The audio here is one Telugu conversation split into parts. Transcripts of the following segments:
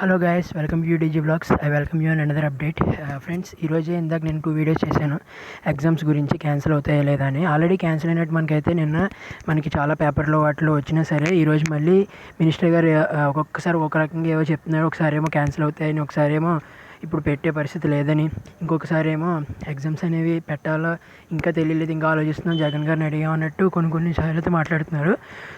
Hello guys, welcome to UDG blogs. I welcome you and another update. Friends, ఈరోజే ఇందాక నేను 2 వీడియోస్ చేశాను ఎగ్జామ్స్ గురించి, క్యాన్సిల్ అవుతాయా లేదా అని. ఆల్రెడీ క్యాన్సిల్ అయినట్టు మనకైతే మనకి చాలా పేపర్లో వాటిలో వచ్చినా సరే, ఈరోజు మళ్ళీ మినిస్టర్ గారు ఒక్కొక్కసారి ఒక రకంగా ఏవో చెప్తున్నారు. ఒకసారి ఏమో క్యాన్సిల్ అవుతాయని, ఒకసారి ఏమో ఇప్పుడు పెట్టే పరిస్థితి లేదని, ఇంకొకసారి ఏమో ఎగ్జామ్స్ అనేవి పెట్టాలో ఇంకా తెలియలేదు, ఇంకా ఆలోచిస్తున్నాం, జగన్ గారిని అడిగాం అన్నట్టు కొన్ని సార్లు అయితే మాట్లాడుతున్నారు.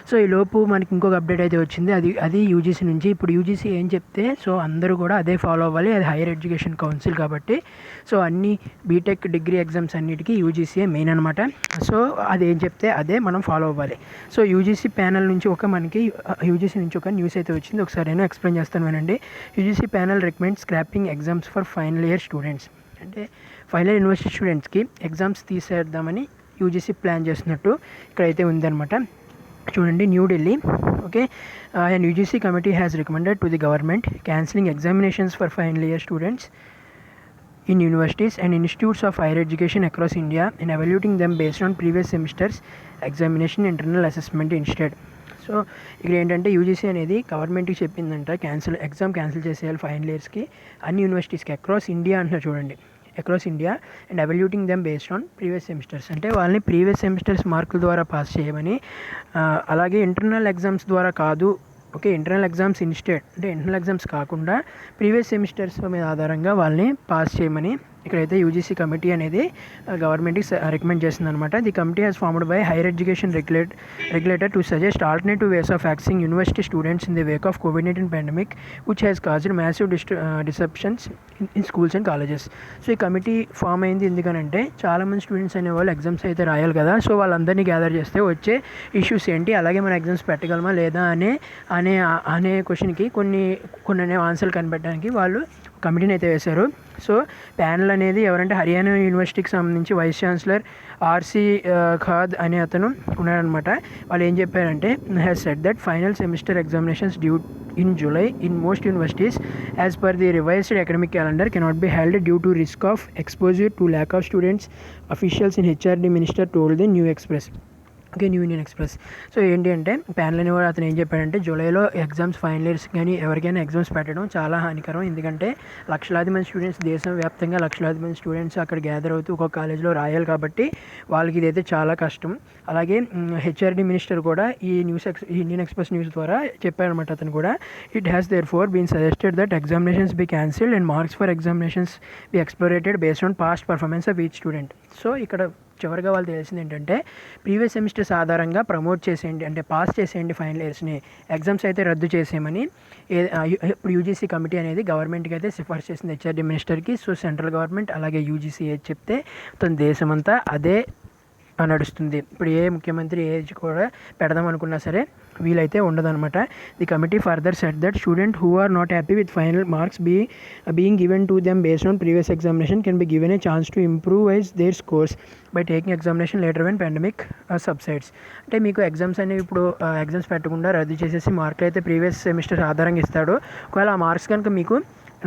సో ఈలోపు మనకి ఇంకొక అప్డేట్ అయితే వచ్చింది. అది యూజీసీ నుంచి. ఇప్పుడు యూజీసీ ఏం చెప్తే సో అందరూ కూడా అదే ఫాలో అవ్వాలి. అది హైయర్ ఎడ్యుకేషన్ కౌన్సిల్ కాబట్టి సో అన్ని బీటెక్ డిగ్రీ ఎగ్జామ్స్ అన్నిటికీ యూజీసీయే మెయిన్ అనమాట. సో అది ఏం చెప్తే అదే మనం ఫాలో అవ్వాలి. సో యూజీసీ ప్యానల్ నుంచి యూజీసీ నుంచి ఒక న్యూస్ అయితే వచ్చింది. ఒకసారి నేను ఎక్స్ప్లెయిన్ చేస్తాను వినండి. UGC panel recommend scrapping exams for final year students. అంటే ఫైనల్ ఇయర్ యూనివర్సిటీ స్టూడెంట్స్కి ఎగ్జామ్స్ తీసేద్దామని యూజీసీ ప్లాన్ చేస్తున్నట్టు ఇక్కడైతే ఉందన్నమాట. చూడండి, New Delhi. Okay, and UGC committee has recommended to the government cancelling examinations for final year students in universities and institutes of higher education across India and evaluating them based on previous semesters examination internal assessment instead. So ఇక్కడ ఏంటంటే యూజీసీ అనేది గవర్నమెంట్కి చెప్పిందంట ఎగ్జామ్ క్యాన్సిల్ చేసేయాలి ఫైనల్ ఇయర్స్కి అన్ని యూనివర్సిటీస్కి అక్రాస్ ఇండియా అంటున్నారు. చూడండి, across India and evaluating them based on previous semesters. అంటే వాళ్ళని ప్రీవియస్ సెమిస్టర్స్ మార్కుల ద్వారా పాస్ చేయమని, అలాగే ఇంటర్నల్ ఎగ్జామ్స్ ద్వారా కాదు. ఓకే, ఇంటర్నల్ ఎగ్జామ్స్ ఇన్స్టెడ్, అంటే ఇంటర్నల్ ఎగ్జామ్స్ కాకుండా ప్రీవియస్ సెమిస్టర్స్ మీద ఆధారంగా వాళ్ళని పాస్ చేయమని ఇక్కడైతే యూజీసీ కమిటీ అనేది గవర్నమెంట్కి రికమెండ్ చేస్తుంది అనమాట. The committee has formed by higher education regulator to suggest alternative ways of assessing university students in the wake of కోవిడ్-19 pandemic which has caused massive disruptions in schools and colleges. So ఈ కమిటీ ఫామ్ అయింది ఎందుకనంటే చాలామంది స్టూడెంట్స్ అనేవాళ్ళు ఎగ్జామ్స్ అయితే రాయాలి కదా. సో వాళ్ళందరినీ గ్యాదర్ చేస్తే వచ్చే ఇష్యూస్ ఏంటి, అలాగే మన ఎగ్జామ్స్ పెట్టగలమా లేదా అనే క్వశ్చన్కి కొన్ని ఆన్సర్లు కనిపెట్టడానికి వాళ్ళు కమిటీని అయితే వేశారు. సో ప్యానల్ అనేది ఎవరంటే హర్యానా యూనివర్సిటీకి సంబంధించి వైస్ ఛాన్సలర్ ఆర్సీ ఖాద్ అనే అతను ఉన్నారనమాట. వాళ్ళు ఏం చెప్పారంటే, has said that final semester examinations due in July in most universities as per the revised academic calendar cannot be held due to risk of exposure to lack of students, officials in HRD minister told the New Express. Okay, new Indian express. So ఏంటి అంటే ప్యానల్ అనేవాడు అతను ఏం చెప్పాడంటే, జూలైలో ఎగ్జామ్స్ ఫైనల్ ఇయర్స్ కానీ ఎవరికైనా ఎగ్జామ్స్ పెట్టడం చాలా హానికరం. ఎందుకంటే లక్షలాది మంది స్టూడెంట్స్, దేశం వ్యాప్తంగా లక్షలాది మంది స్టూడెంట్స్ అక్కడ గ్యాదర్ అవుతూ ఒక్కొక్క కాలేజ్లో రాయాలి కాబట్టి వాళ్ళకి ఇదైతే చాలా కష్టం. అలాగే హెచ్ఆర్డి మినిస్టర్ కూడా ఈ ఇండియన్ ఎక్స్ప్రెస్ న్యూస్ ద్వారా చెప్పారనమాట. అతను కూడా, it has therefore been suggested that examinations be cancelled and marks for examinations be extrapolated based on past performance of each student. So ఇక్కడ చివరిగా వాళ్ళు తెలిసింది ఏంటంటే, ప్రీవియస్ సెమిస్టర్స్ ఆధారంగా ప్రమోట్ చేసేయండి, అంటే పాస్ చేసేయండి ఫైనల్ ఇయర్స్ని, ఎగ్జామ్స్ అయితే రద్దు చేసేయమని ఇప్పుడు యూజీసీ కమిటీ అనేది గవర్నమెంట్కి అయితే సిఫార్సు చేసింది, హెచ్ఆర్డీ మినిస్టర్కి. సో సెంట్రల్ గవర్నమెంట్ అలాగే యూజీసీ ఏది చెప్తే తన దేశమంతా అదే నడుస్తుంది. ఇప్పుడు ఏ ముఖ్యమంత్రి ఏజ్ కూడా పెడదాం అనుకున్నా సరే వీలైతే ఉండదన్నమాట. The committee further set that student who are not happy with final marks being given to them based on previous examination can be given a chance to improvise their scores by taking examination later when pandemic subsides. అంటే మీకు ఎగ్జామ్స్ అనేవి ఇప్పుడు ఎగ్జామ్స్ పెట్టకుండా రద్దు చేసేసి మార్కులు అయితే ప్రీవియస్ సెమిస్టర్ ఆధారంగా ఇస్తాడు. ఒకవేళ ఆ మార్క్స్ కనుక మీకు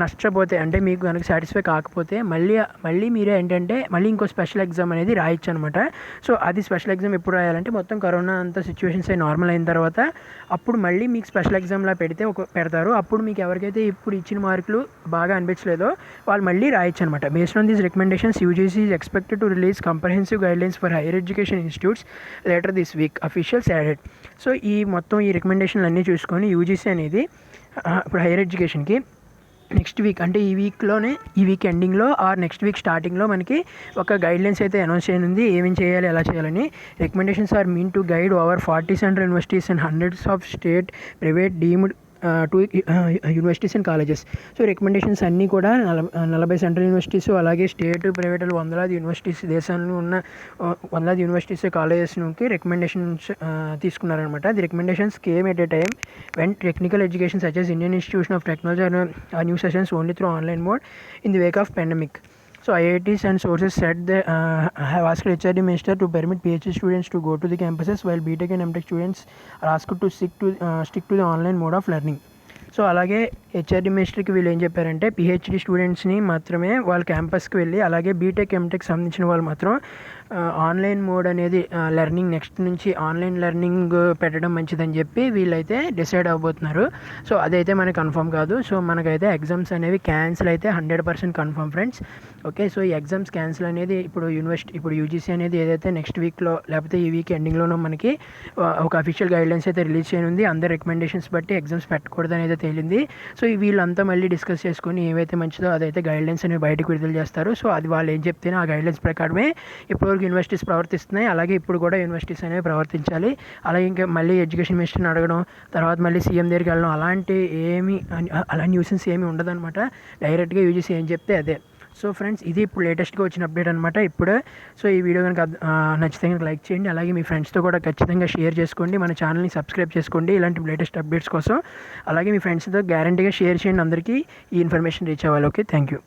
నష్టపోతే, అంటే మీకు కనుక సాటిస్ఫై కాకపోతే మళ్ళీ మీరే ఏంటంటే మళ్ళీ ఇంకో స్పెషల్ ఎగ్జామ్ అనేది రాయొచ్చు అనమాట. సో అది స్పెషల్ ఎగ్జామ్ ఎప్పుడు రాయాలంటే మొత్తం కరోనా అంతా సిచ్యువేషన్స్ అయి నార్మల్ అయిన తర్వాత అప్పుడు మళ్ళీ మీకు స్పెషల్ ఎగ్జామ్లా పెడతారు. అప్పుడు మీకు ఎవరికైతే ఇప్పుడు ఇచ్చిన మార్కులు బాగా అనిపించలేదో వాళ్ళు మళ్ళీ రాయొచ్చు అనమాట. Based on these recommendations UGC is expected to release comprehensive guidelines for higher education institutes later this week, officials added. So ఈ రికమెండేషన్లు అన్నీ చూసుకొని యూజీసీ అనేది ఇప్పుడు హైయర్ ఎడ్యుకేషన్కి నెక్స్ట్ వీక్, అంటే ఈ వీక్ ఎండింగ్లో ఆర్ నెక్స్ట్ వీక్ స్టార్టింగ్లో మనకి ఒక గైడ్లైన్స్ అయితే అనౌన్స్ చేయనుంది, ఏమేమి చేయాలి ఎలా చేయాలని. Recommendations are meant to guide over 40 central universities and hundreds of state private deemed to universities and colleges. So recommendations అన్నీ కూడా 40 సెంట్రల్ యూనివర్సిటీస్ అలాగే స్టేట్ ప్రైవేట్ వందలాది యూనివర్సిటీస్, దేశంలో ఉన్న వందలాది యూనివర్సిటీస్ కాలేజెస్ నుంచి రికమెండేషన్స్ తీసుకున్నారనమాట. The recommendations came at a time when technical education such as Indian institution of technology are new sessions only through online mode in the wake of pandemic. So IITs and sources said they have asked HRD minister to permit PhD students to go to the campuses while BTech and MTech students are asked to stick to the online mode of learning. So అలాగే హెచ్ఆర్డీ మినిస్టర్కి వీళ్ళు ఏం చెప్పారంటే, పిహెచ్డీ స్టూడెంట్స్ని మాత్రమే వాళ్ళ క్యాంపస్కి వెళ్ళి, అలాగే బీటెక్ ఎంటెక్ సంబంధించిన వాళ్ళు మాత్రం ఆన్లైన్ మోడ్ అనేది లెర్నింగ్ నెక్స్ట్ నుంచి ఆన్లైన్ లెర్నింగ్ పెట్టడం మంచిదని చెప్పి వీళ్ళైతే డిసైడ్ అవ్వబోతున్నారు. సో అదైతే మనకి కన్ఫర్మ్ కాదు. సో మనకైతే ఎగ్జామ్స్ అనేవి క్యాన్సిల్ అయితే 100% కన్ఫర్మ్ ఫ్రెండ్స్. ఓకే, సో ఈ ఎగ్జామ్స్ క్యాన్సిల్ అనేది ఇప్పుడు యూజీసీ అనేది ఏదైతే నెక్స్ట్ వీక్లో లేకపోతే ఈ వీక్ ఎండింగ్లోనో మనకి ఒక అఫీషియల్ గైడ్లైన్స్ అయితే రిలీజ్ చేయనుంది. అందరి రికమెండేషన్స్ బట్టి ఎగ్జామ్స్ పెట్టకూడదు అనేది తేలింది. సో వీళ్ళంతా మళ్ళీ డిస్కస్ చేసుకొని ఏవైతే మంచిదో అదైతే గైడ్లైన్స్ అనేవి బయటకు విడుదల చేస్తారు. సో అది వాళ్ళు ఏం చెప్తేనే ఆ గైడ్లైన్స్ ప్రకారమే ఇప్పటివరకు యూనివర్సిటీస్ ప్రవర్తిస్తున్నాయి. అలాగే ఇప్పుడు కూడా యూనివర్సిటీస్ అనేవి ప్రవర్తించాలి. అలాగే ఇంకా మళ్ళీ ఎడ్యుకేషన్ మినిస్టర్ని అడగడం, తర్వాత మళ్ళీ సీఎం దగ్గరికి వెళ్ళడం అలాంటి అలా న్యూసెన్స్ ఏమీ ఉండదన్నమాట. డైరెక్ట్గా యూజీసీ ఏం చెప్తే అదే. సో ఫ్రెండ్స్, ఇది ఇప్పుడు లేటెస్ట్గా వచ్చిన అప్డేట్ అనమాట ఇప్పుడే. సో ఈ వీడియో కనుక నచ్చితే కనుక లైక్ చేయండి. అలాగే మీ ఫ్రెండ్స్తో కూడా ఖచ్చితంగా షేర్ చేసుకోండి. మన ఛానల్ని సబ్స్క్రైబ్ చేసుకోండి ఇలాంటి లేటెస్ట్ అప్డేట్స్ కోసం. అలాగే మీ ఫ్రెండ్స్తో గ్యారంటీగా షేర్ చేయండి, అందరికీ ఈ ఇన్ఫర్మేషన్ రీచ్ అవ్వాలి. Okay, thank you.